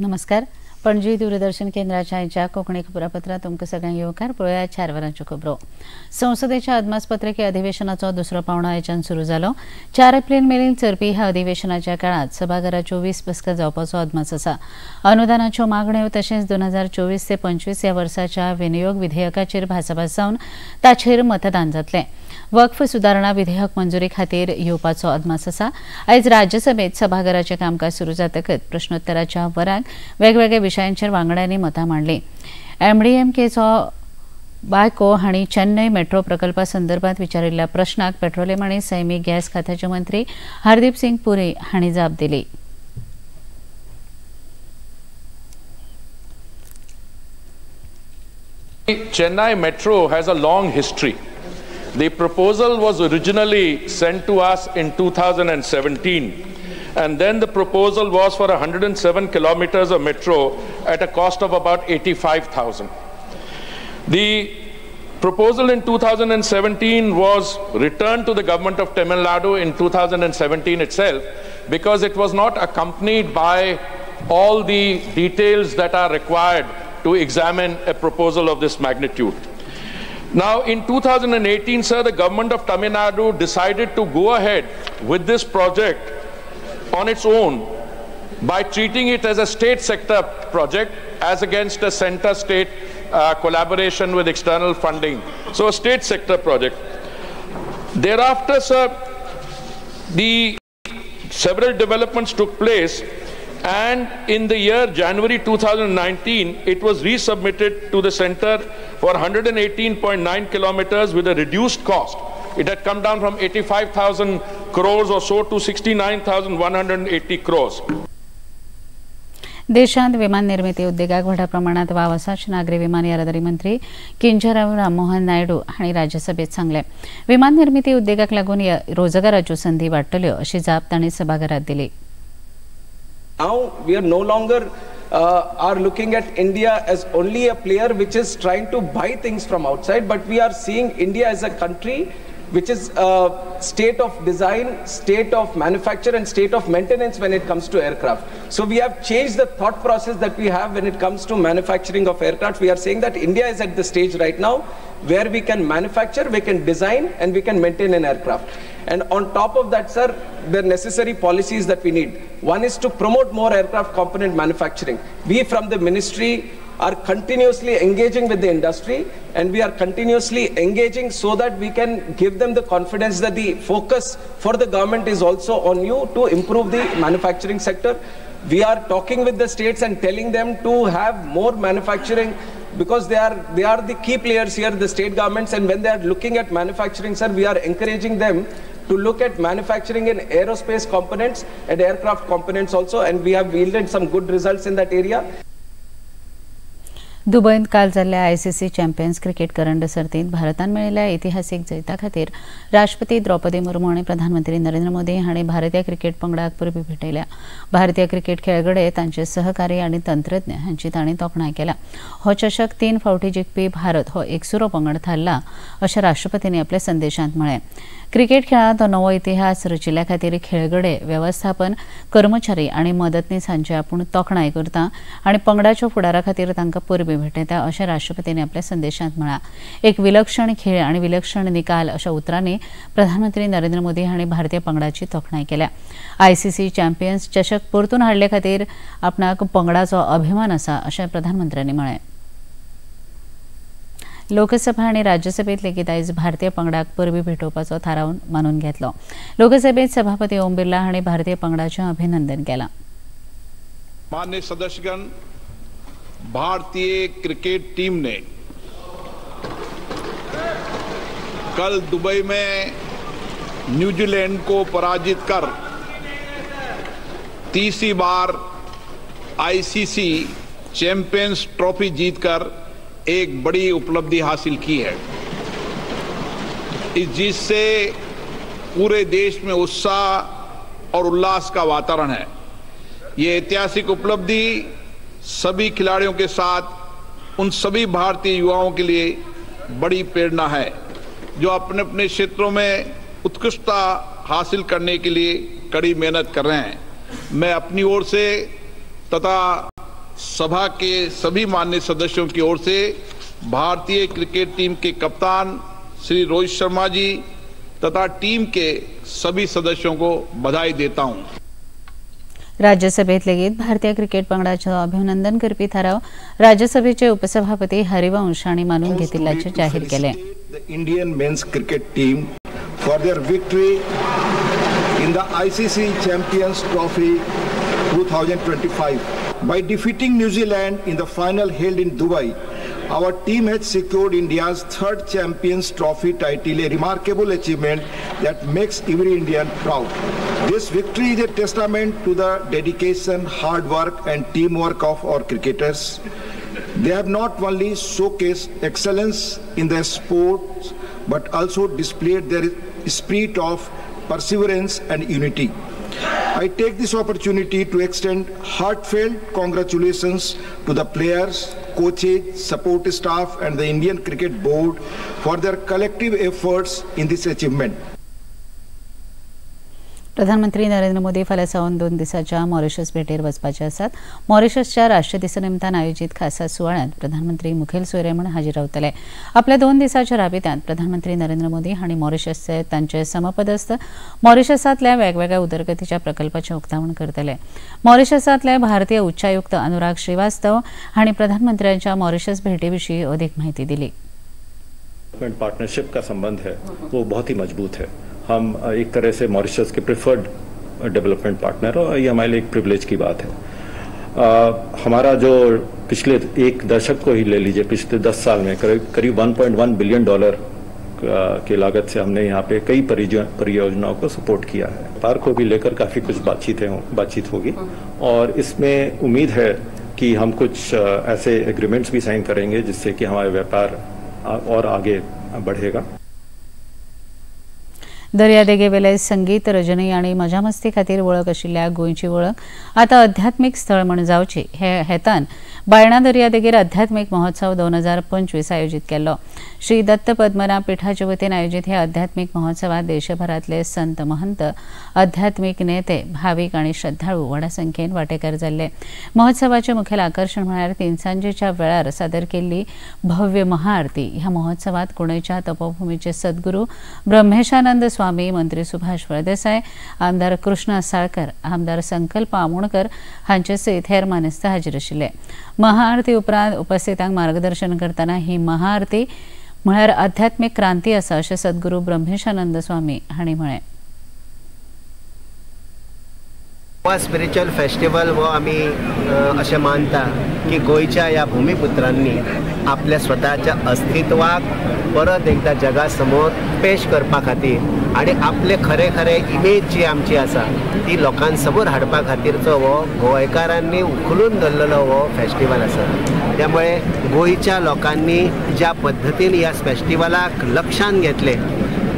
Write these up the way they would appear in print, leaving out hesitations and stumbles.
नमस्कार. पणजी दूरदर्शन केंद्राच्या कोकणी खबरापत्रात तुमकां सगळ्यांक येवकार. पळोवया 4 वरांच्यो खबरो. संसदेच्या अदमासपत्रकी अधिवेशनाचो दुसरो पावणो आयच्यान सुरू जालो. 4 एप्रिल मेरेन चलपी ह्या अधिवेशनाच्या काळात सभाघराच्यो 20 बसका जावपाचो अदमास आसा. अनुदानाच्यो मागण्यो तशेंच 2024 ते 25 ह्या वर्साच्या विनियोग विधेयकाचेर भासाभास जावन ताचेर मतदान जातलें. वक्फ सुदारणा विधेयक मंजुरी खातीर येवपाचो अदमास आसा. आयज राज्यसभेत सभाघराचें कामकाज सुरू जातकच प्रश्नोत्तराच्या वराक वेगवेगळ्या विशयांचेर वांगड्यांनी मतां मांडली. एमडीएमकेचो बायको हांणी चेन्नई मेट्रो प्रकल्पा संदर्भात विचारिल्ल्या प्रश्नाक पेट्रोलियम आनी सैमीक गॅस खात्याचे मंत्री हरदीप सिंग पुरी हांणी जाप दिली. Chennai Metro has a long history. The proposal was originally sent to us in 2017, and then the proposal was for 107 kilometers of metro at a cost of about 85,000. The proposal in 2017 was returned to the government of Tamil Nadu in 2017 itself because it was not accompanied by all the details that are required to examine a proposal of this magnitude. Now, in 2018, sir, the government of Tamil Nadu decided to go ahead with this project on its own by treating it as a state sector project as against a center-state collaboration with external funding. So, a state sector project. Thereafter, sir, several developments took place. And in the year January 2019, it was resubmitted to the center for 118.9 kilometers with a reduced cost. It had come down from 85,000 crores or so to 69,180 crores. देशांत विमान निर्मिती उद्देगाक व्हड प्रमाणात wow आसा अशें नागरी विमान येरादारी मंत्री किंजराव राममोहन नायडू हांणी राज्यसभेत सांगलें. विमान निर्मिती उद्देगाक लागून रोजगाराच्यो संधी वाडटल्यो अशी जाप तांणी सभाघरात दिली. Now we are no longer are looking at India as only a player which is trying to buy things from outside, but we are seeing India as a country which is a state of design, state of manufacture and state of maintenance when it comes to aircraft. So we have changed the thought process that we have when it comes to manufacturing of aircraft. We are saying that India is at the stage right now where we can manufacture, we can design and we can maintain an aircraft. And on top of that, sir, the necessary policies that we need. One is to promote more aircraft component manufacturing. We from the ministry are continuously engaging with the industry, and we are continuously engaging so that we can give them the confidence that the focus for the government is also on you to improve the manufacturing sector. We are talking with the states and telling them to have more manufacturing because they are the key players here, the state governments, and when they are looking at manufacturing, sir, we are encouraging them to look at manufacturing in aerospace components and aircraft components also, and we have yielded some good results in that area. दुबईत काल जाल्ल्या ICC champions cricket करंड सर्तीत भारतान मेळिल्ल्या ऐतिहासीक जैता खातीर राष्ट्रपती द्रौपदी मुर्मू आनी प्रधानमंत्री नरेंद्र मोदी हांणी भारतीय क्रिकेट पंगडाक परबी भेटयल्या. भारतीय क्रिकेट खेळगडे तांचे सहकारी आनी तंत्रज्ञ हांची तांणी तोखणाय केल्या. हो चषक 3 फावटी जिखपी भारत हो एकसुरो पंगड थारला अशें राष्ट्रपतींनी आपल्या संदेशांत म्हळें. क्रिकेट खेळांत नवो इतिहास रचिल्ल्या खातीर खेळगडे व्यवस्थापन कर्मचारी आनी मदतनीस हांची आपूण तोखणाय करता आनी पंगडाच्या फुडारा खातीर तांकां परबी भेटयता अशें राष्ट्रपतींनी आपल्या संदेशांत म्हळां. एक विलक्षण खेळ आनी विलक्षण निकाल अशा उतरांनी प्रधानमंत्री नरेंद्र मोदी हांणी भारतीय पंगडाची तोखणाय केल्या. आयसीसी चॅम्पियन्स चषक परतून हाडले खातीर आपणाक पंगडाचो अभिमान आसा अशें प्रधानमंत्र्यांनी म्हळें. लोकसभा आणि राज्यसभेत लेगीत आयज भारतीय पंगडाक परबी भेटोवपाचो थाराव मानून घेतलो. लोकसभेत सभापती ओम बिर्ला हांणी भारतीय पंगडाचें अभिनंदन केलां. माननीय सदस्यगण, भारतीय क्रिकेट टीम ने कल दुबई में न्यूजीलैंड को पराजित कर तीसरी बार आईसीसी चैंपियंस ट्रॉफी जीतकर एक बड़ी उपलब्धि हासिल की है. इस जीत से पूरे देश में उत्साह और उल्लास का वातावरण है. ये ऐतिहासिक उपलब्धि सभी खिलाड़ियों के साथ उन सभी भारतीय युवाओं के लिए बड़ी प्रेरणा है जो अपने अपने क्षेत्रों में उत्कृष्टता हासिल करने के लिए कड़ी मेहनत कर रहे हैं. मैं अपनी ओर से तथा सभा के सभी माननीय सदस्यों की ओर से भारतीय क्रिकेट टीम के कप्तान श्री रोहित शर्मा जी तथा टीम के सभी सदस्यों को बधाई देता हूं। राज्यसभेत लेगीत भारतीय क्रिकेट पंगडाचं अभिनंदन करपी थाराव राज्यसभेचे उपसभापती हरिवंश हांणी मानून घेतिल्ल्याचे जाहीर केले. Indian men's cricket team for their victory in the ICC champions trophy 2025 by defeating New Zealand in the final held in Dubai. Our team has secured India's third Champions Trophy title, a remarkable achievement that makes every Indian proud. This victory is a testament to the dedication, hard work and teamwork of our cricketers. They have not only showcased excellence in their sports, but also displayed their spirit of perseverance and unity. I take this opportunity to extend heartfelt congratulations to the players, coaches, support staff and the Indian Cricket Board for their collective efforts in this achievement. प्रधानमंत्री नरेंद्र मोदी फाल्यां सावन 2 दिसांच्या Mauritius भेटेर वचपाचे आसात. मॉरिशसच्या राष्ट्रीय दिसा निमतान आयोजीत खासा सुवाळ्यांत प्रधानमंत्री मुखेल सोयरे म्हूण हाजीर रावतले. आपल्या 2 दिसांच्या राबित्यांत प्रधानमंत्री नरेंद्र मोदी हांणी मॉरिशसचे तांचे समपदस्थ मॉरिशसांतल्या वेगवेगळ्या उदरगतीच्या प्रकल्पाचें उक्तावण करतले. मॉरिशसांतले भारतीय उच्चायुक्त अनुराग श्रीवास्तव हांणी प्रधानमंत्र्यांच्या मॉरिशस भेटे विशीं अदीक माहिती दिली. पार्टनरशिप का संबंध है वो बहुत ही मजबूत है. हम एक तरह से मॉरिशस के प्रेफर्ड डेवलपमेंट पार्टनर और ये हमारे लिए एक प्रिविलेज की बात है. हमारा जो पिछले एक दशक को ही ले लीजिए, पिछले 10 साल में करीब $1.1 बिलियन के लागत से हमने यहाँ पे कई परियोजनाओं को सपोर्ट किया है. व्यापार को भी लेकर काफ़ी कुछ बातचीत होगी और इसमें उम्मीद है कि हम कुछ ऐसे एग्रीमेंट्स भी साइन करेंगे जिससे कि हमारा व्यापार और आगे बढ़ेगा. दर्यादेगेवेले संगीत, रजनी आनी मजा मस्ती खातीर वळख आशिल्ल्या गोंयची वळख आतां अध्यात्मीक स्थळ म्हूण जावची हे हेतान बायणा दर्यादेगेर अध्यात्मीक महोत्सव 2025 आयोजीत केल्लो. श्री दत्त पद्मनाभ पिठाचे वतीन आयोजीत हे अध्यात्मीक महोत्सवात देशभरातले संत महंत, अध्यात्मीक नेते, भावीक आनी श्रद्धाळू व्हड संख्येन वांटेकार जाल्ले. महोत्सवाचे मुखेल आकर्षण म्हळ्यार 3 सांजेच्या वेळार सादर केल्ली भव्य महाआरती. ह्या महोत्सवात कुणयच्या तपोभूमीचे सद्गुरू ब्रह्मेशानंद स्वामी, मंत्री सुभाष फळदेसाय, आमदार कृष्णा साळकर, आमदार संकल्प आमोणकर हांचे सयत हेर मानेस्त हाजीर आशिल्ले. महाआरती उपरांत उपस्थितांक मार्गदर्शन करताना ही महाआरती म्हळ्यार आध्यात्मीक क्रांती आसा अशें सद्गुरू ब्रह्मेशानंद स्वामी हांणी म्हळें. स्पिरिच्युअल फेस्टिवल वो आमी अशें मानता की गोंयच्या ह्या भूमिपुत्रांनी आपल्या स्वताच्या अस्तित्वाक परत एकदा जगा समोर पेश करपा खातीर आनी आपले खरे खरे इमेज जी आमची आसा ती लोकां समोर हाडपा खातीरचो हो गोंयकारांनी उखलून धरलेलो हो फेस्टिवल आसा. त्यामुळे गोंयच्या लोकांनी ज्या पद्दतीन ह्या फेस्टिवलाक लक्षांत घेतले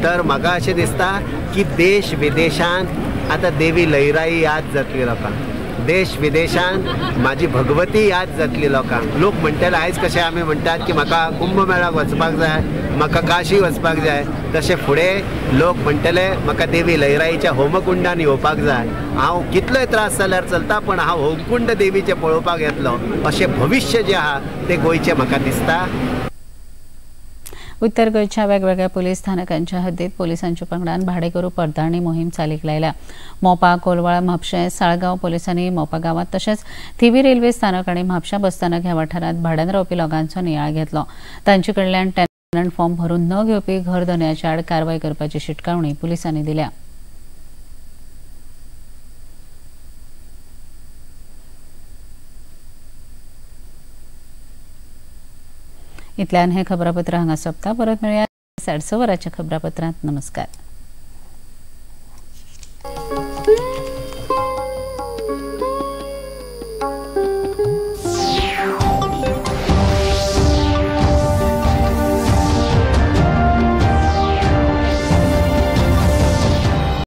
तर म्हाका अशें दिसता की देश विदेशांत आता देवी लयराई याद जातली लोकांक. देश विदेशांत माझी भगवती याद जातली लोकांक. लोक म्हणटाले आयज कशें आमी म्हणटात की म्हाका कुंभमेळाक वचपाक जाय, म्हाका काशी वचपाक जाय, तशें फुडें लोक म्हणटले म्हाका देवी लयराईच्या होमकुंडान येवपाक जाय. हांव कितलोय त्रास जाल्यार चलता पण हांव होमकुंड देवीचे पळोवपाक येतलो अशें भविश्य जें आहा तें गोंयचें म्हाका दिसता. उत्तर गोंयच्या वेगवेगळ्या पुलीस स्थानकांच्या हद्दीत पोलिसांच्या पंगडान भाडेकरू पडताळणी मोहीम चालीक लायल्या. मोपा, कोलवाळ, म्हापशें, साळगांव पोलिसांनी मोपा गांवांत तशेंच थिवी रेल्वे स्थानक आनी म्हापशा बस स्थानक ह्या वाठारांत भाड्यान रावपी लोकांचो नियाळ घेतलो. तांचे कडल्यान टेनंट फॉर्म भरून न घेवपी घर धन्याच्या आड कारवाय करपाची शिटकावणी पुलिसांनी दिल्या. इतल्यान हे खबरापत्र हांगा सोंपता. परत मेळुया 6:30 वरांच्या खबरापत्रांत. नमस्कार.